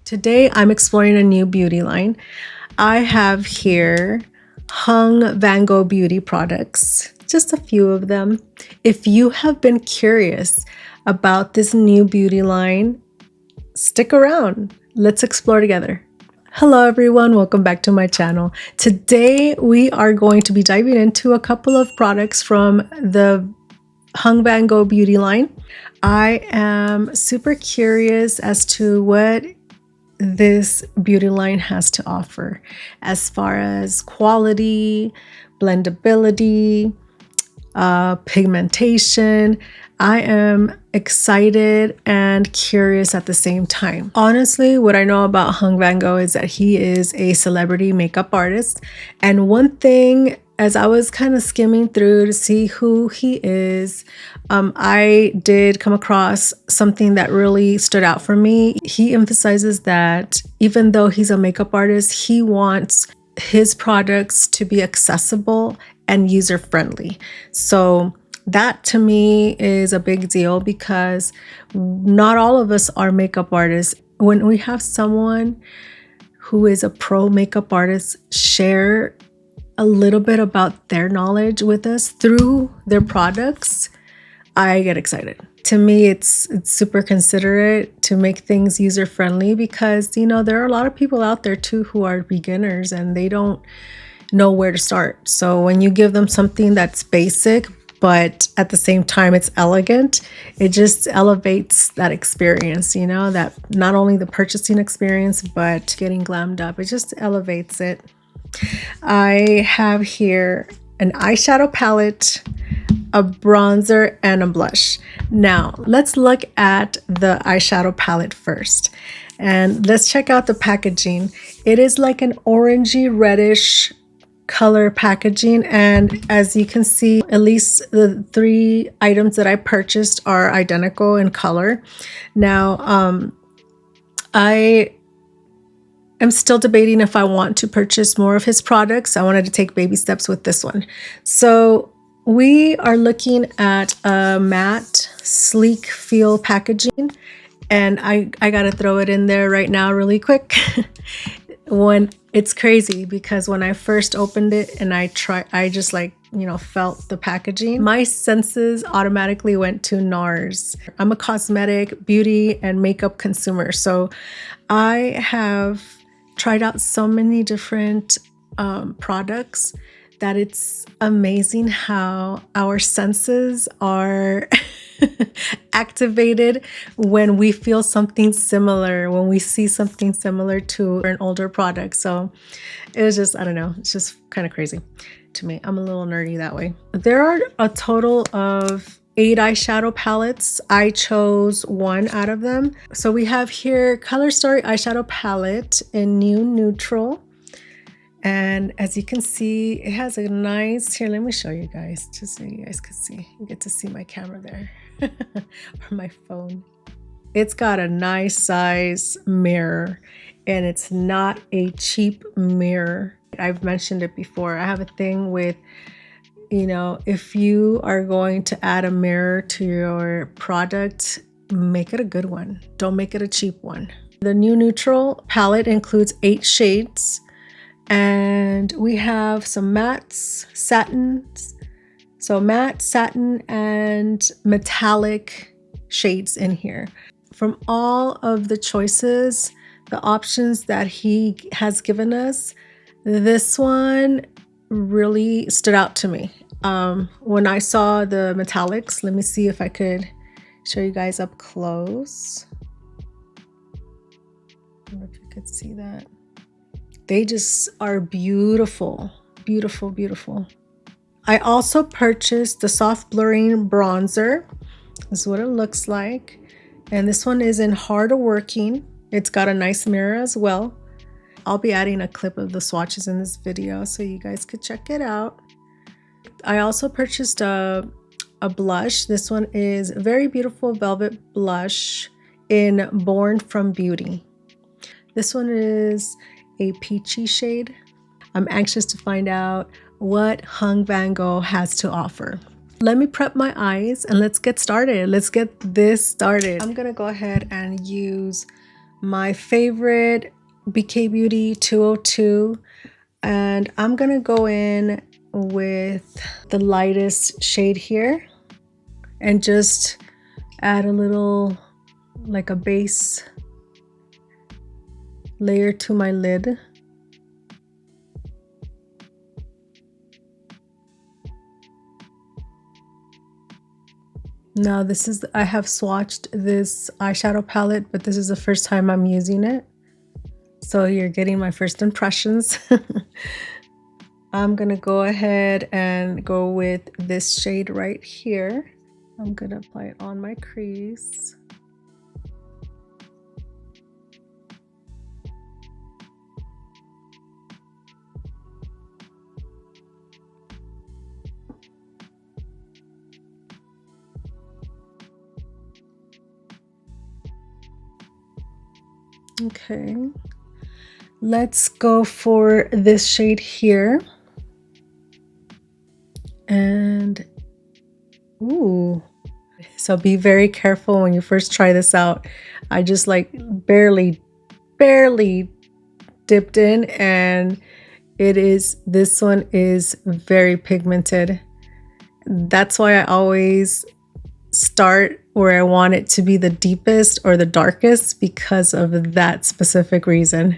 Today I'm exploring a new beauty line. I have here Hung Vanngo Beauty products, just a few of them. If you have been curious about this new beauty line, stick around. Let's explore together. Hello everyone, welcome back to my channel. Today we are going to be diving into a couple of products from the Hung Vanngo Beauty line. I am super curious as to what this beauty line has to offer as far as quality, blendability, pigmentation. I am excited and curious at the same time. Honestly, what I know about Hung Vanngo is that he is a celebrity makeup artist. And one thing, as I was kind of skimming through to see who he is, I did come across something that really stood out for me. He emphasizes that even though he's a makeup artist, he wants his products to be accessible and user-friendly. So that to me is a big deal because not all of us are makeup artists. When we have someone who is a pro makeup artist share a little bit about their knowledge with us through their products, I get excited. To me, it's super considerate to make things user-friendly because, you know, there are a lot of people out there too who are beginners and they don't know where to start. So when you give them something that's basic, but at the same time it's elegant, it just elevates that experience, you know, that not only the purchasing experience, but getting glammed up, it just elevates it. I have here an eyeshadow palette, a bronzer, and a blush. Now, let's look at the eyeshadow palette first. And let's check out the packaging. It is like an orangey reddish color packaging, and as you can see, at least the three items that I purchased are identical in color. Now, I'm still debating if I want to purchase more of his products. I wanted to take baby steps with this one. So we are looking at a matte, sleek feel packaging. And I gotta throw it in there right now really quick. When it's crazy because when I first opened it and I just like, you know, felt the packaging, my senses automatically went to NARS. I'm a cosmetic, beauty, and makeup consumer. So I have tried out so many different products that it's amazing how our senses are activated when we feel something similar, when we see something similar to an older product. So it was just, I don't know, it's just kind of crazy to me. I'm a little nerdy that way. There are a total of 8 eyeshadow palettes. I chose one out of them. So we have here Color Story eyeshadow palette in New Neutral. And as you can see, it has a nice, here, let me show you guys, just so you guys can see. You get to see my camera there, or my phone. It's got a nice size mirror, and it's not a cheap mirror. I've mentioned it before. I have a thing with, you know, if you are going to add a mirror to your product, make it a good one. Don't make it a cheap one. The New Neutral palette includes 8 shades. And we have some mattes, satins, so matte, satin, and metallic shades in here. From all of the choices, the options that he has given us, this one really stood out to me. When I saw the metallics, let me see if I could show you guys up close. I don't know if you could see that. They just are beautiful, beautiful, beautiful. I also purchased the soft blurring bronzer. This is what it looks like. And this one is in Hardworking. It's got a nice mirror as well. I'll be adding a clip of the swatches in this video so you guys could check it out. I also purchased a blush. This one is very beautiful velvet blush in Born from Beauty. This one is a peachy shade. I'm anxious to find out what Hung Vanngo has to offer. Let me prep my eyes and let's get started. Let's get this started. I'm gonna go ahead and use my favorite BK Beauty 202, and I'm gonna go in with the lightest shade here and just add a little, like a base layer to my lid. Now this is, I have swatched this eyeshadow palette, but this is the first time I'm using it. So you're getting my first impressions. I'm gonna go ahead and go with this shade right here. I'm gonna apply it on my crease. Okay, let's go for this shade here. And ooh, so be very careful when you first try this out. I just like barely dipped in, and this one is very pigmented. That's why I always start where I want it to be the deepest or the darkest, because of that specific reason.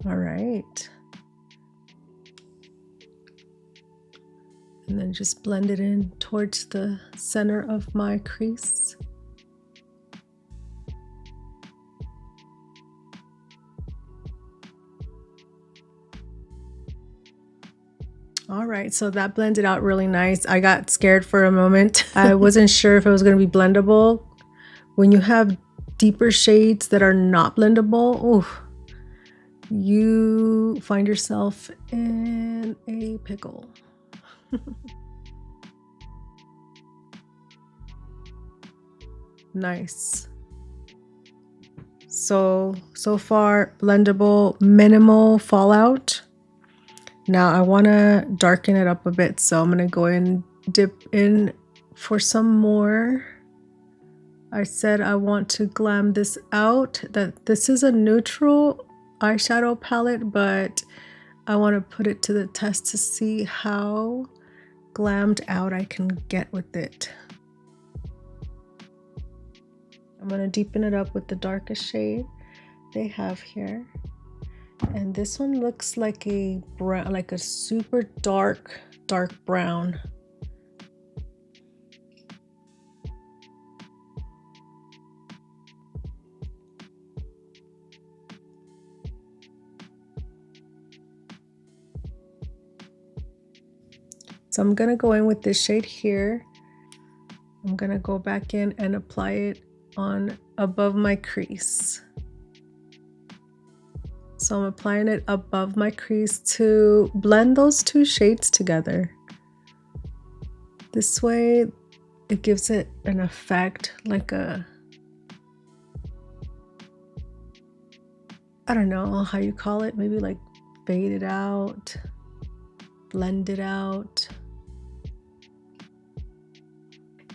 All right. And then just blend it in towards the center of my crease. All right, so that blended out really nice. I got scared for a moment. I wasn't sure if it was going to be blendable. When you have deeper shades that are not blendable, oof, you find yourself in a pickle. Nice. So far blendable, minimal fallout. Now I want to darken it up a bit, so I'm going to go in, dip in for some more. I said I want to glam this out. That this is a neutral eyeshadow palette, but I want to put it to the test to see how glammed out I can get with it. I'm going to deepen it up with the darkest shade they have here. And this one looks like a brown, like a super dark brown. So I'm gonna go in with this shade here. I'm gonna go back in and apply it on above my crease. So I'm applying it above my crease to blend those two shades together. This way it gives it an effect like a, I don't know how you call it, maybe like fade it out, blend it out.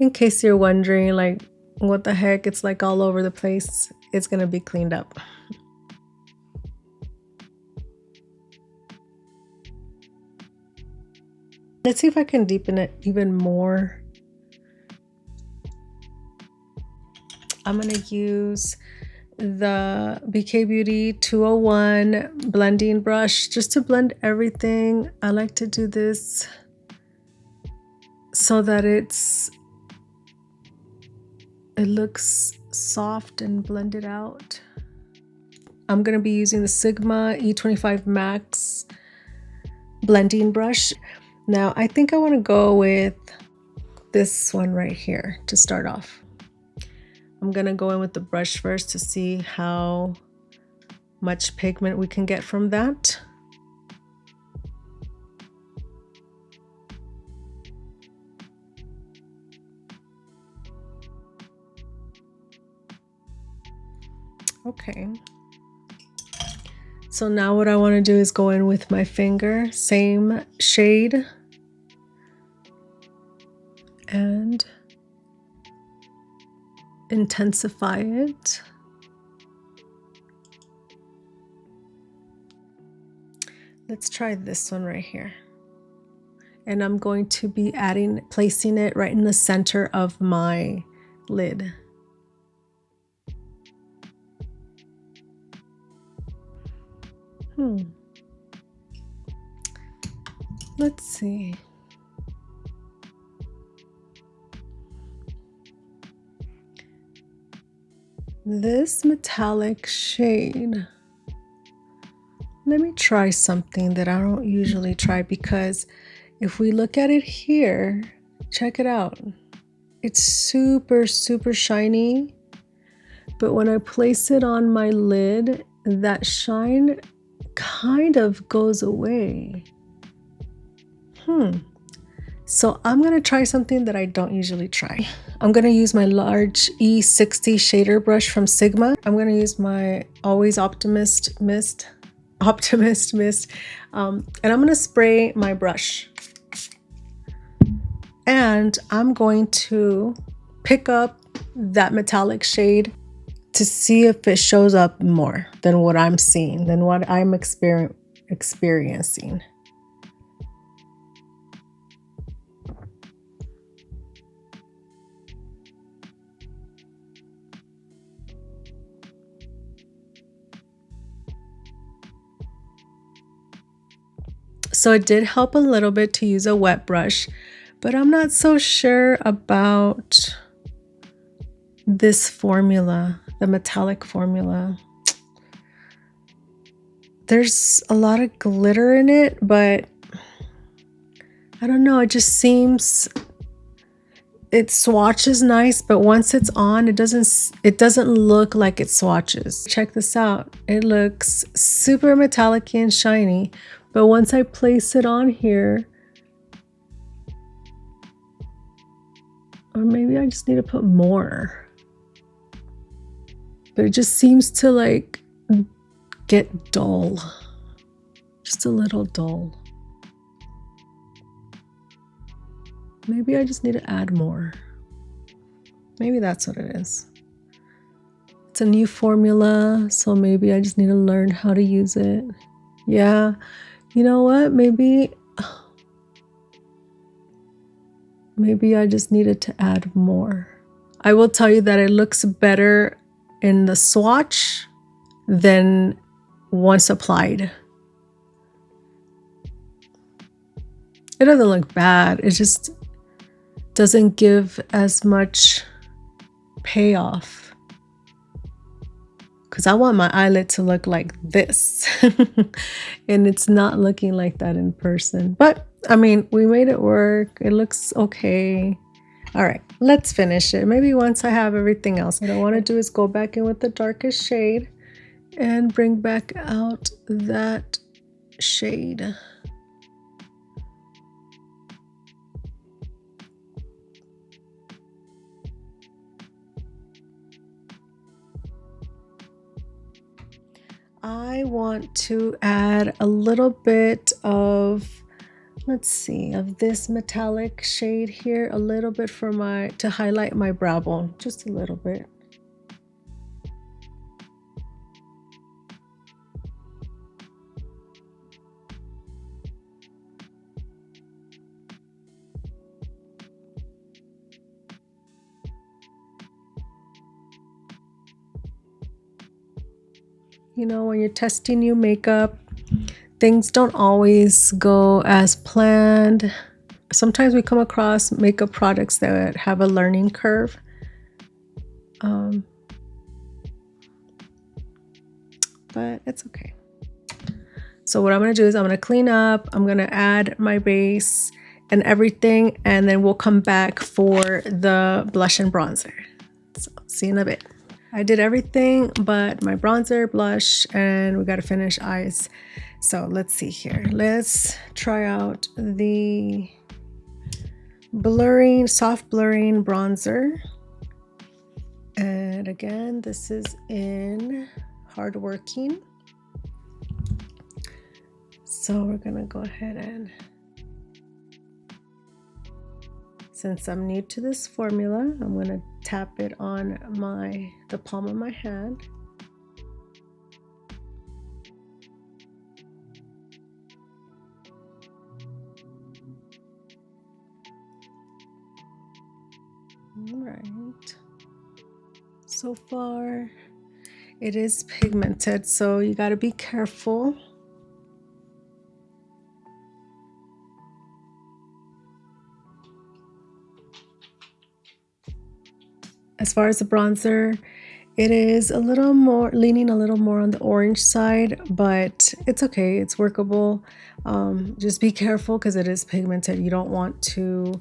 In case you're wondering like what the heck, it's like all over the place, it's gonna be cleaned up. Let's see if I can deepen it even more. I'm gonna use the BK Beauty 201 blending brush just to blend everything. I like to do this so that it looks soft and blended out. I'm gonna be using the Sigma E25 Max blending brush. Now I think I want to go with this one right here to start off. I'm gonna go in with the brush first to see how much pigment we can get from that. Okay. So now what I want to do is go in with my finger, same shade, and intensify it. Let's try this one right here. And I'm going to be placing it right in the center of my lid. Let's see. This metallic shade. Let me try something that I don't usually try, because if we look at it here, check it out. It's super, super shiny. But when I place it on my lid, that shine kind of goes away. So I'm going to try something that I don't usually try. I'm going to use my large E60 shader brush from Sigma. I'm going to use my Always Optimist Mist. And I'm going to spray my brush. And I'm going to pick up that metallic shade to see if it shows up more than what I'm seeing, than what I'm experiencing. So it did help a little bit to use a wet brush, but I'm not so sure about this formula, the metallic formula. There's a lot of glitter in it, but I don't know, it just seems, it swatches nice, but once it's on, it doesn't look like it swatches. Check this out. It looks super metallic and shiny, but once I place it on here, or maybe I just need to put more, but it just seems to like get dull, just a little dull. Maybe I just need to add more. Maybe that's what it is. It's a new formula, so maybe I just need to learn how to use it. Yeah, you know what? Maybe I just needed to add more. I will tell you that it looks better in the swatch than once applied. It doesn't look bad. It just doesn't give as much payoff, because I want my eyelid to look like this and it's not looking like that in person. But I mean, we made it work. It looks okay. All right, let's finish it. Maybe once I have everything else. What I want to do is go back in with the darkest shade and bring back out that shade. I want to add a little bit of, let's see, of this metallic shade here, a little bit for to highlight my brow bone, just a little bit. You know, when you're testing new makeup, things don't always go as planned. Sometimes we come across makeup products that have a learning curve. But it's okay. So what I'm going to do is I'm going to clean up, I'm going to add my base and everything, and then we'll come back for the blush and bronzer. So see you in a bit. I did everything but my bronzer, blush, and we got to finish eyes. So let's see here. Let's try out the soft blurring bronzer. And again, this is in Hardworking. So we're gonna go ahead and Since I'm new to this formula, I'm going to tap it on the palm of my hand. All right. So far, it is pigmented, so you got to be careful. As far as the bronzer, it is a little more leaning a little more on the orange side, but it's okay, it's workable. Just be careful because it is pigmented. You don't want to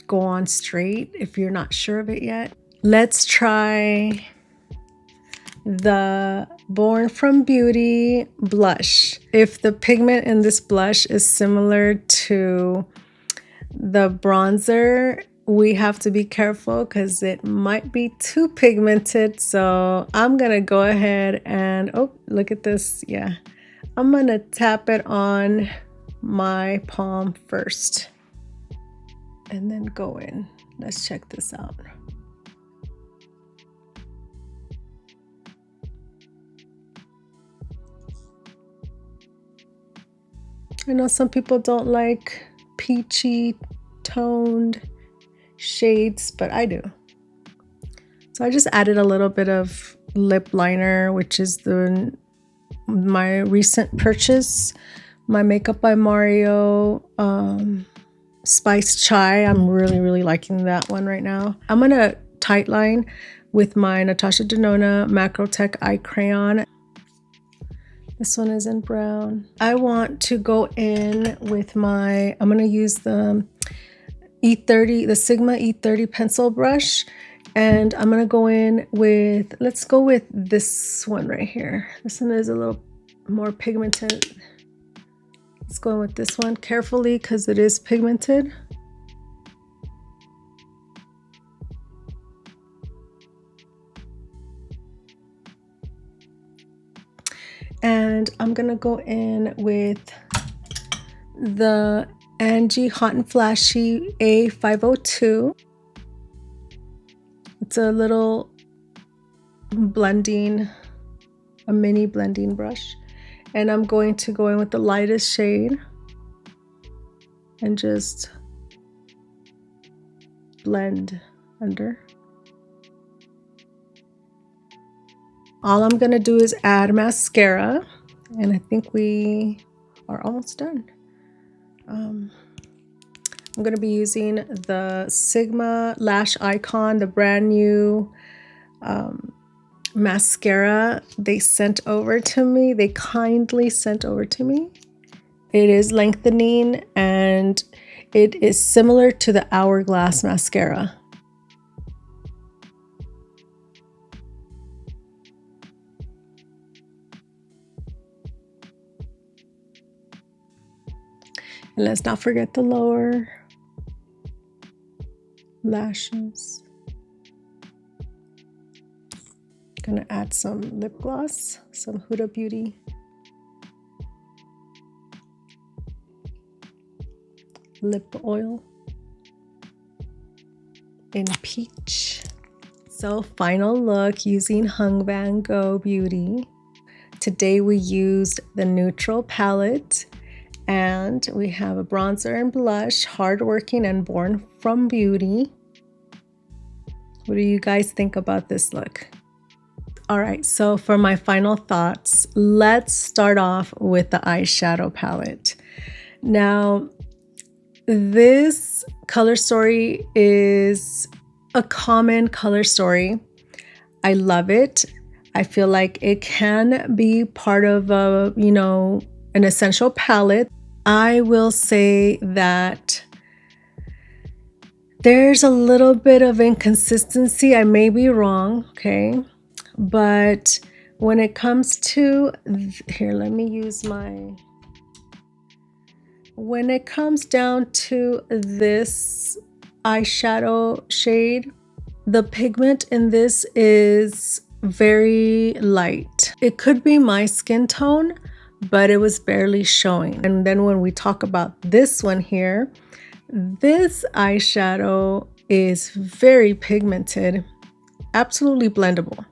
go on straight if you're not sure of it yet. Let's try the Born from Beauty blush. If the pigment in this blush is similar to the bronzer, we have to be careful because it might be too pigmented. So I'm gonna go ahead and, oh, look at this. Yeah, I'm gonna tap it on my palm first and then go in. Let's check this out. I know some people don't like peachy toned shades, but I do. So I just added a little bit of lip liner, which is my recent purchase, my Makeup by Mario Spice Chai. I'm really liking that one right now. I'm gonna tight line with my Natasha Denona Macro Tech eye crayon. This one is in brown. I want to go in with I'm gonna use the E30, the Sigma E30 pencil brush, and I'm gonna go in with, let's go with this one right here. This one is a little more pigmented. Let's go in with this one carefully because it is pigmented. And I'm gonna go in with the Angie Hot and Flashy A502. It's a little blending, a mini blending brush. And I'm going to go in with the lightest shade and just blend under. All I'm gonna do is add mascara, and I think we are almost done. I'm gonna be using the Sigma Lash Icon, the brand new mascara they sent over to me. They kindly sent over to me. It is lengthening and it is similar to the Hourglass mascara. And let's not forget the lower lashes. Gonna add some lip gloss, some Huda Beauty lip oil in peach. So final look using Hung Vanngo Beauty. Today we used the neutral palette, and we have a bronzer and blush, Hardworking and Born from Beauty. What do you guys think about this look? All right, so for my final thoughts, let's start off with the eyeshadow palette. Now, this color story is a common color story. I love it. I feel like it can be part of a, an essential palette. I will say that there's a little bit of inconsistency. I may be wrong, okay? But when it comes to, here, let me use when it comes down to this eyeshadow shade, the pigment in this is very light. It could be my skin tone, but it was barely showing. And then when we talk about this one here, This eyeshadow is very pigmented, absolutely blendable,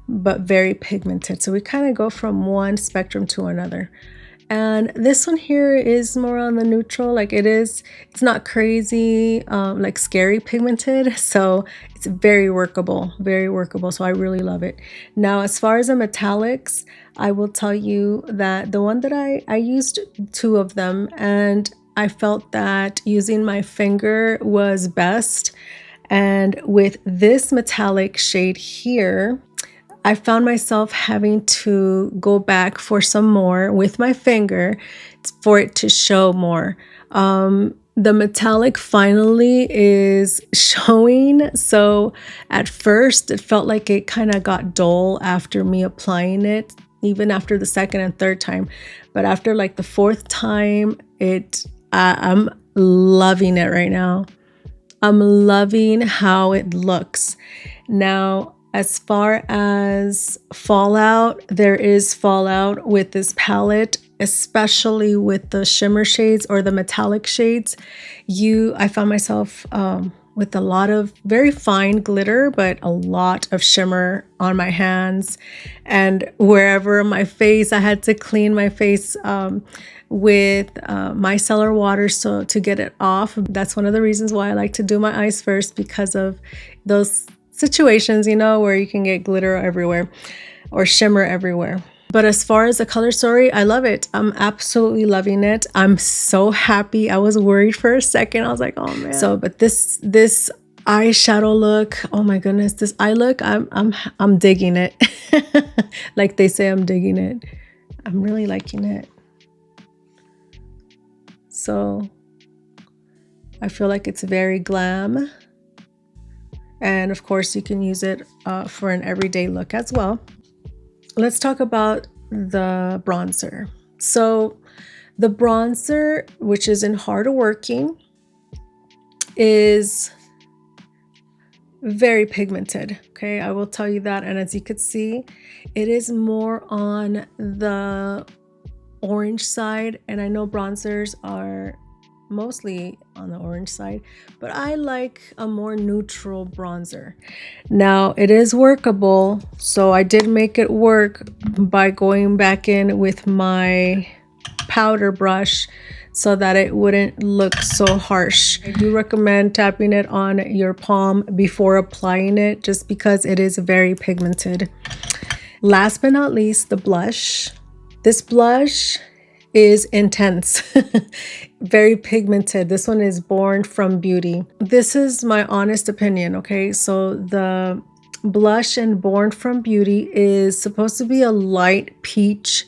but very pigmented. So we kind of go from one spectrum to another. And this one here is more on the neutral, like it's not crazy, like scary pigmented. So it's very workable, very workable. So I really love it. Now, as far as the metallics, I will tell you that the one that I used 2 of them, and I felt that using my finger was best. And with this metallic shade here, I found myself having to go back for some more with my finger for it to show more. The metallic finally is showing. So at first it felt like it kind of got dull after me applying it, even after the second and third time. But after like the 4th time, I'm loving it right now. I'm loving how it looks. Now, as far as fallout, there is fallout with this palette, especially with the shimmer shades or the metallic shades. I found myself with a lot of very fine glitter, but a lot of shimmer on my hands and wherever my face. I had to clean my face with micellar water so to get it off. That's one of the reasons why I like to do my eyes first, because of those situations, you know, where you can get glitter everywhere or shimmer everywhere. But as far as the color story, I love it. I'm absolutely loving it. I'm so happy. I was worried for a second. I was like, oh man. So, but this eyeshadow look, oh my goodness, this eye look, I'm digging it. Like they say, I'm digging it. I'm really liking it. So I feel like it's very glam. And of course, you can use it for an everyday look as well. Let's talk about the bronzer. So the bronzer, which is in Hardworking, is very pigmented. Okay, I will tell you that. And as you could see, it is more on the orange side. And I know bronzers are mostly on the orange side, but I like a more neutral bronzer. Now it is workable, so I did make it work by going back in with my powder brush so that it wouldn't look so harsh. I do recommend tapping it on your palm before applying it, just because it is very pigmented. Last but not least, the blush. This blush is intense. Very pigmented. This one is Born From Beauty. This is my honest opinion, okay? So the blush in Born From Beauty is supposed to be a light peach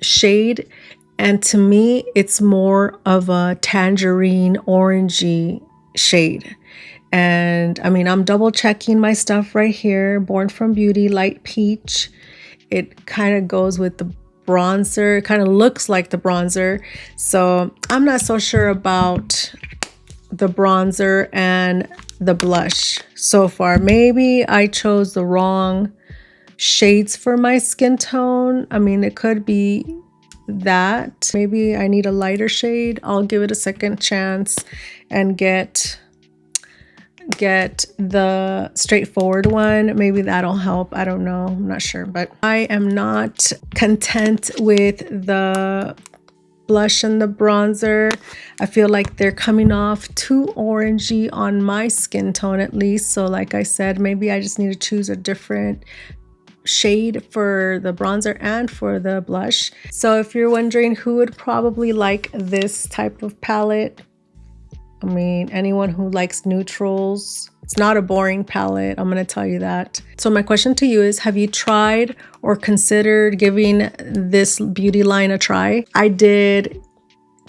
shade, and to me it's more of a tangerine orangey shade. And I mean, I'm double checking my stuff right here. Born From Beauty, light peach. It kind of goes with the bronzer. It kind of looks like the bronzer. So I'm not so sure about the bronzer and the blush so far. Maybe I chose the wrong shades for my skin tone. I mean, it could be that. Maybe I need a lighter shade. I'll give it a second chance and get the straightforward one. Maybe that'll help. I don't know. I'm not sure, but I am not content with the blush and the bronzer. I feel like they're coming off too orangey on my skin tone, at least. So like I said, maybe I just need to choose a different shade for the bronzer and for the blush. So if you're wondering who would probably like this type of palette, I mean, anyone who likes neutrals. It's not a boring palette, I'm going to tell you that. So my question to you is, have you tried or considered giving this beauty line a try? I did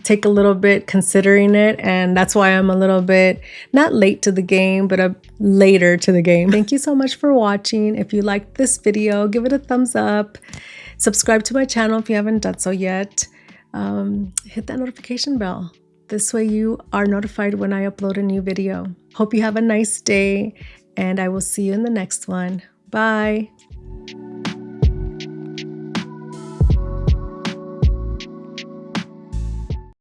take a little bit considering it, and that's why I'm a little bit not late to the game, but later to the game. Thank you so much for watching. If you liked this video, give it a thumbs up. Subscribe to my channel if you haven't done so yet. Hit that notification bell. This way you are notified when I upload a new video. Hope you have a nice day, and I will see you in the next one. Bye.